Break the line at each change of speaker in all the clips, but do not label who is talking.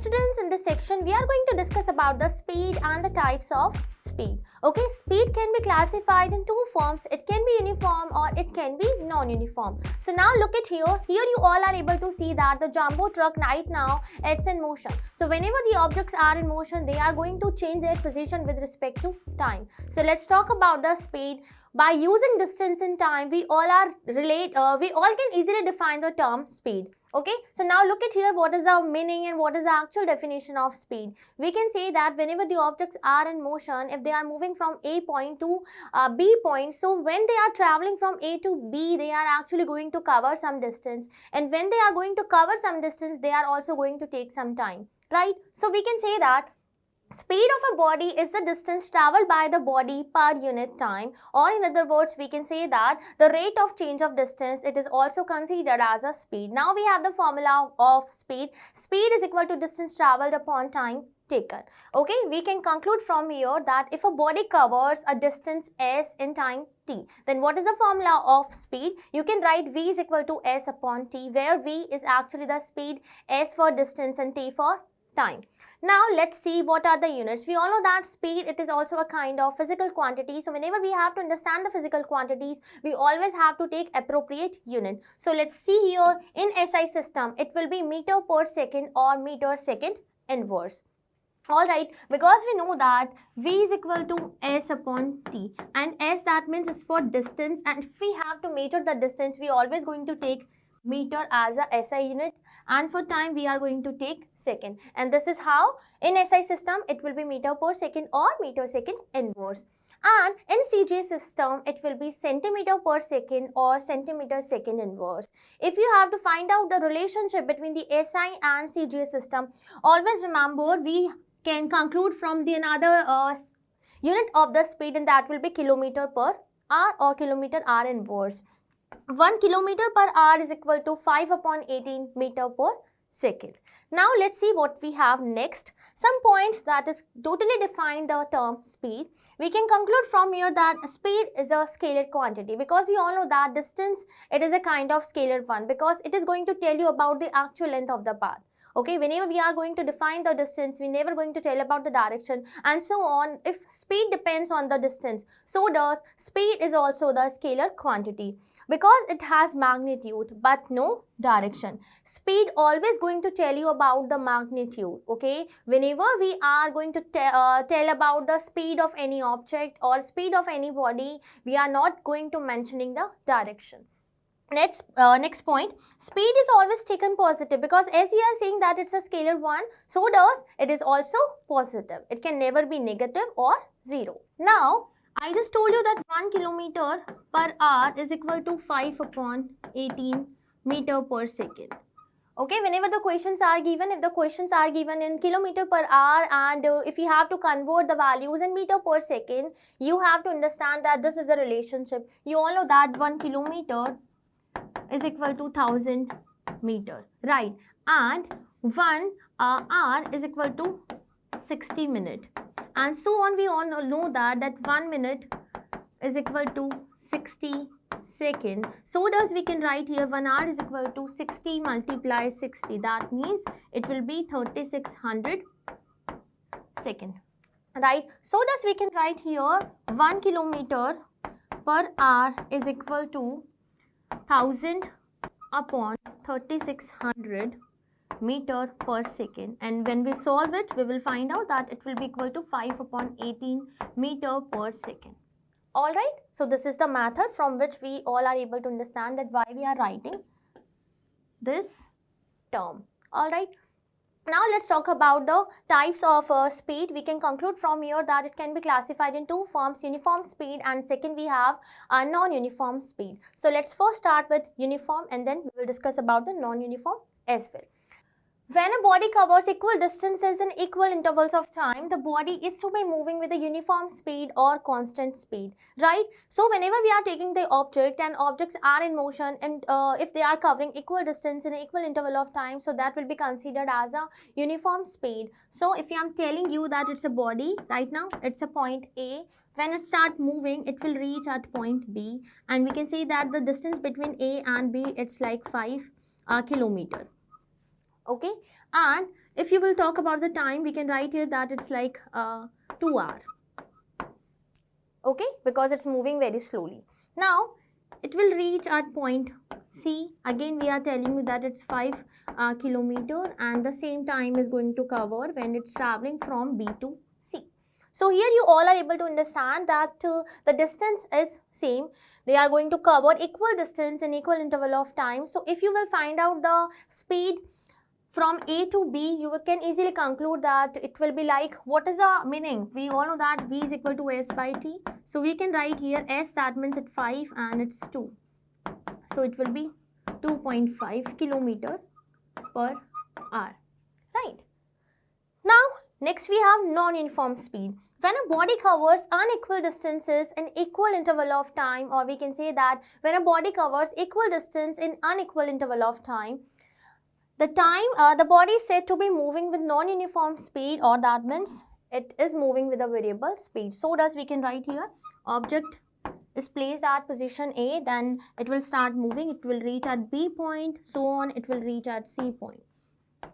students, in this section we are going to discuss about the speed and the types of speed. Okay, speed can be classified in two forms. It can be uniform or it can be non-uniform. So now look at here. Here you all are able to see that the jumbo truck right now, it's in motion. So whenever the objects are in motion, they are going to change their position with respect to time. So let's talk about the speed. By using distance and time, we all can easily define the term speed. Okay, so now look at here, what is the meaning and what is the actual definition of speed. We can say that whenever the objects are in motion, if they are moving from A point to B point, so when they are traveling from A to B, they are actually going to cover some distance, and when they are going to cover some distance, they are also going to take some time, right? So we can say that speed of a body is the distance traveled by the body per unit time, or in other words, we can say that the rate of change of distance, it is also considered as a speed. Now we have the formula of speed. Speed is equal to distance traveled upon time taken. Okay, we can conclude from here that if a body covers a distance s in time t, then what is the formula of speed? You can write v is equal to s upon t, where v is actually the speed, s for distance and t for time. Now let's see what are the units. We all know that speed, it is also a kind of physical quantity. So whenever we have to understand the physical quantities, we always have to take appropriate unit. So let's see here, in SI system, it will be meter per second or meter second inverse. Alright, because we know that v is equal to s upon t, and s, that means is for distance, and if we have to measure the distance, we always going to take meter as a SI unit, and for time we are going to take second, and this is how in SI system it will be meter per second or meter second inverse, and in CGA system it will be centimeter per second or centimeter second inverse. If you have to find out the relationship between the SI and CGA system, always remember we can conclude from the another unit of the speed, and that will be kilometer per hour or kilometer hour inverse. 1 kilometer per hour is equal to 5 upon 18 meter per second. Now let's see what we have next. Some points that is totally define the term speed. We can conclude from here that speed is a scalar quantity, because we all know that distance, it is a kind of scalar one, because it is going to tell you about the actual length of the path. Okay, whenever we are going to define the distance, we never going to tell about the direction and so on. If speed depends on the distance, so does speed is also the scalar quantity, because it has magnitude but no direction. Speed always going to tell you about the magnitude. Okay, whenever we are going to tell about the speed of any object or speed of any body, we are not going to mentioning the direction. Next point, speed is always taken positive, because as we are saying that it's a scalar one, so does it is also positive. It can never be negative or zero. Now I just told you that 1 kilometer per hour is equal to 5 upon 18 meter per second. Okay, whenever the questions are given, if the questions are given in kilometer per hour, and if you have to convert the values in meter per second, you have to understand that this is a relationship. You all know that 1 kilometer is equal to 1000 meter, right? And 1 hour is equal to 60 minutes, and so on. We all know that 1 minute is equal to 60 second. So does we can write here 1 hour is equal to 60 multiply 60. That means it will be 3600 second, right? So does we can write here 1 kilometer per hour is equal to 1000 upon 3600 meter per second, and when we solve it, we will find out that it will be equal to 5 upon 18 meter per second. Alright, so this is the method from which we all are able to understand that why we are writing this term. Alright. Now let's talk about the types of speed. We can conclude from here that it can be classified in two forms, uniform speed, and second we have a non-uniform speed. So let's first start with uniform, and then we will discuss about the non-uniform as well. When a body covers equal distances in equal intervals of time, the body is to be moving with a uniform speed or constant speed, right? So whenever we are taking the object and objects are in motion, and if they are covering equal distance in an equal interval of time, so that will be considered as a uniform speed. So if I am telling you that it's a body, right now it's a point A, when it starts moving, it will reach at point B, and we can say that the distance between A and B, it's like 5 kilometer. Okay, and if you will talk about the time, we can write here that it's like 2 hours. Okay, because it's moving very slowly. Now it will reach at point C. Again we are telling you that it's 5 kilometer, and the same time is going to cover when it's traveling from B to C. So here you all are able to understand that the distance is same. They are going to cover equal distance in equal interval of time. So if you will find out the speed from A to B, you can easily conclude that it will be like, what is the meaning? We all know that V is equal to S by T. So we can write here S, that means it's 5 and it's 2. So it will be 2.5 kilometer per hour, right? Now, next we have non-uniform speed. When a body covers unequal distances in equal interval of time, or we can say that when a body covers equal distance in unequal interval of time, the body is said to be moving with non-uniform speed, or that means it is moving with a variable speed. So thus we can write here, object is placed at position A, then it will start moving, it will reach at B point, so on, it will reach at C point.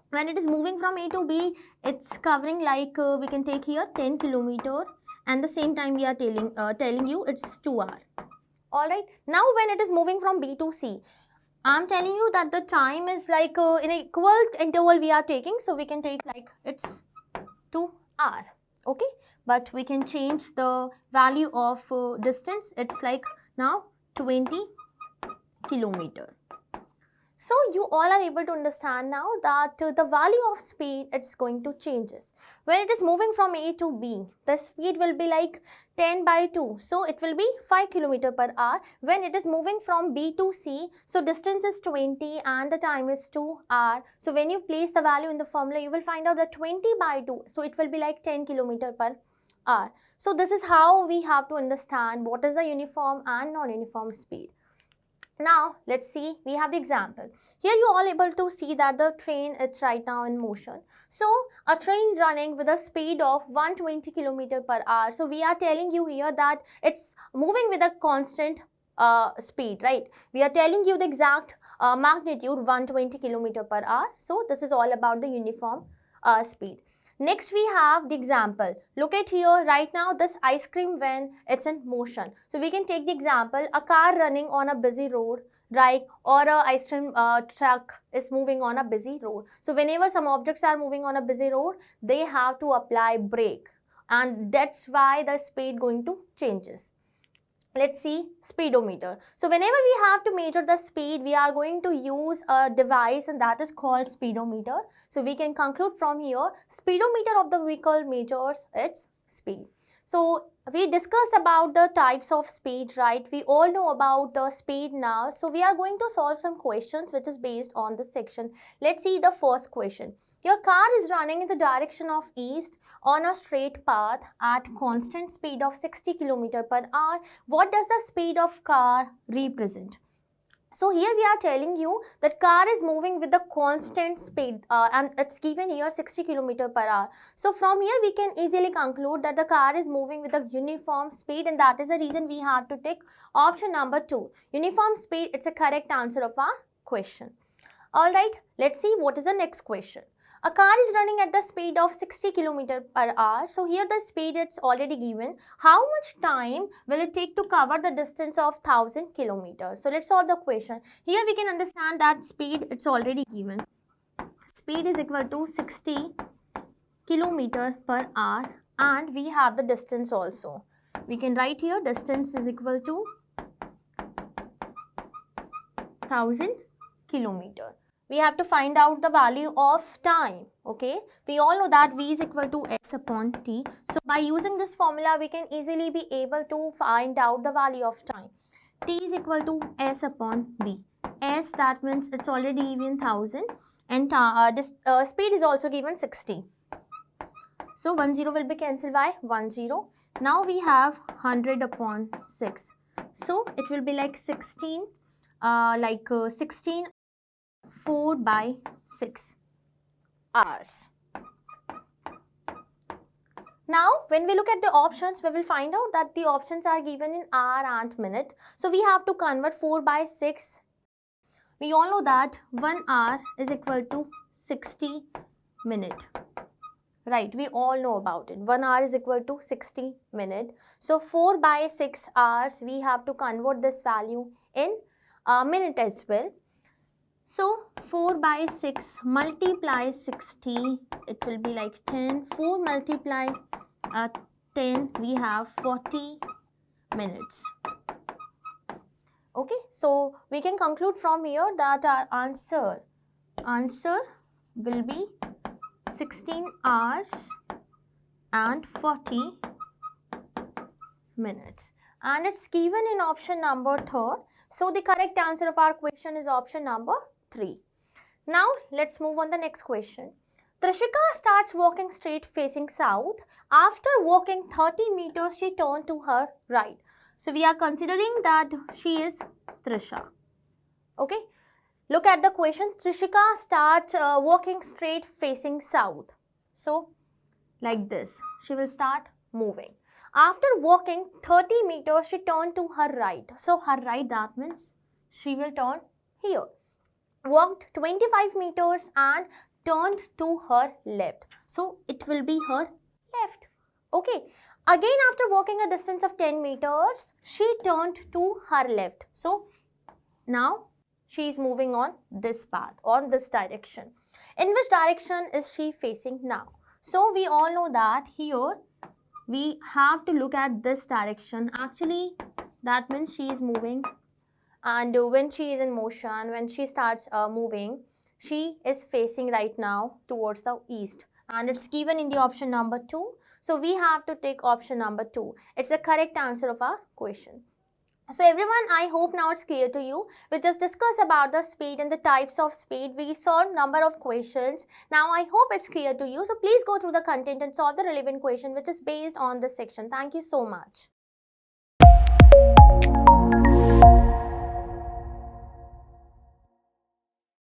When it is moving from A to B, it's covering like, we can take here 10 kilometer, and the same time we are telling you it's 2 hours. Alright, now when it is moving from B to C, I'm telling you that the time is like in an equal interval we are taking. So we can take like it's 2 hours. Okay, but we can change the value of distance. It's like now 20 kilometer. So you all are able to understand now that the value of speed, it's going to changes. When it is moving from A to B, the speed will be like 10 by 2. So it will be 5 km per hour. When it is moving from B to C, so distance is 20 and the time is 2 hours. So when you place the value in the formula, you will find out that 20 by 2. So it will be like 10 km per hour. So this is how we have to understand what is the uniform and non-uniform speed. Now let's see, we have the example. Here you all able to see that the train is right now in motion. So a train running with a speed of 120 km per hour. So we are telling you here that it's moving with a constant speed, right? We are telling you the exact magnitude 120 km per hour. So this is all about the uniform speed. Next we have the example. Look at here, right now this ice cream van, it's in motion. So we can take the example, a car running on a busy road, right, or a ice cream truck is moving on a busy road. So whenever some objects are moving on a busy road, they have to apply brake, and that's why the speed going to changes. Let's see speedometer. So whenever we have to measure the speed, we are going to use a device, and that is called speedometer. So we can conclude from here, speedometer of the vehicle measures its speed. So we discussed about the types of speed, right? We all know about the speed now. So we are going to solve some questions which is based on this section. Let's see the first question. Your car is running in the direction of east on a straight path at constant speed of 60 km per hour. What does the speed of car represent? So here we are telling you that car is moving with the constant speed and it's given here 60 km per hour. So from here we can easily conclude that the car is moving with a uniform speed, and that is the reason we have to take option number 2. Uniform speed, it's a correct answer of our question. Alright, let's see what is the next question. A car is running at the speed of 60 km per hour. So here the speed it's already given. How much time will it take to cover the distance of 1000 kilometers? So let's solve the question. Here we can understand that speed it's already given. Speed is equal to 60 km per hour, and we have the distance also. We can write here distance is equal to 1000 kilometers. We have to find out the value of time. Okay, we all know that V is equal to S upon T. So by using this formula, we can easily be able to find out the value of time. T is equal to S upon B. S, that means it's already given 1000, and this speed is also given 60. So 10 will be cancelled by 10. Now we have 100 upon 6. So it will be like 16, 16 4 by 6 hours. Now, when we look at the options, we will find out that the options are given in hour and minute. So, we have to convert 4 by 6. We all know that 1 hour is equal to 60 minutes. Right, we all know about it. 1 hour is equal to 60 minutes. So 4 by 6 hours, we have to convert this value in a minute as well. So 4 by 6 multiply 60, it will be like 10. 4 multiply 10, we have 40 minutes. Okay, so we can conclude from here that our answer will be 16 hours and 40 minutes. And it's given in option number 3rd. So the correct answer of our question is option number 3. Now let's move on the next question. Trishika starts walking straight facing south. After walking 30 meters, she turned to her right. So we are considering that she is Trisha. Okay. Look at the question. Trishika starts walking straight facing south. So like this, she will start moving. After walking 30 meters, she turned to her right. So her right, that means she will turn here. Walked 25 meters and turned to her left. So it will be her left. Okay. Again, after walking a distance of 10 meters, she turned to her left. So now she is moving on this path or this direction. In which direction is she facing now? So we all know that here we have to look at this direction. Actually, that means she is moving, and when she is in motion, when she starts moving, she is facing right now towards the east, and it's given in the option number 2. So we have to take option number 2. It's the correct answer of our question. So everyone, I hope now it's clear to you. We just discussed about the speed and the types of speed. We solved number of questions. Now I hope it's clear to you. So please go through the content and solve the relevant question which is based on this section. Thank you so much.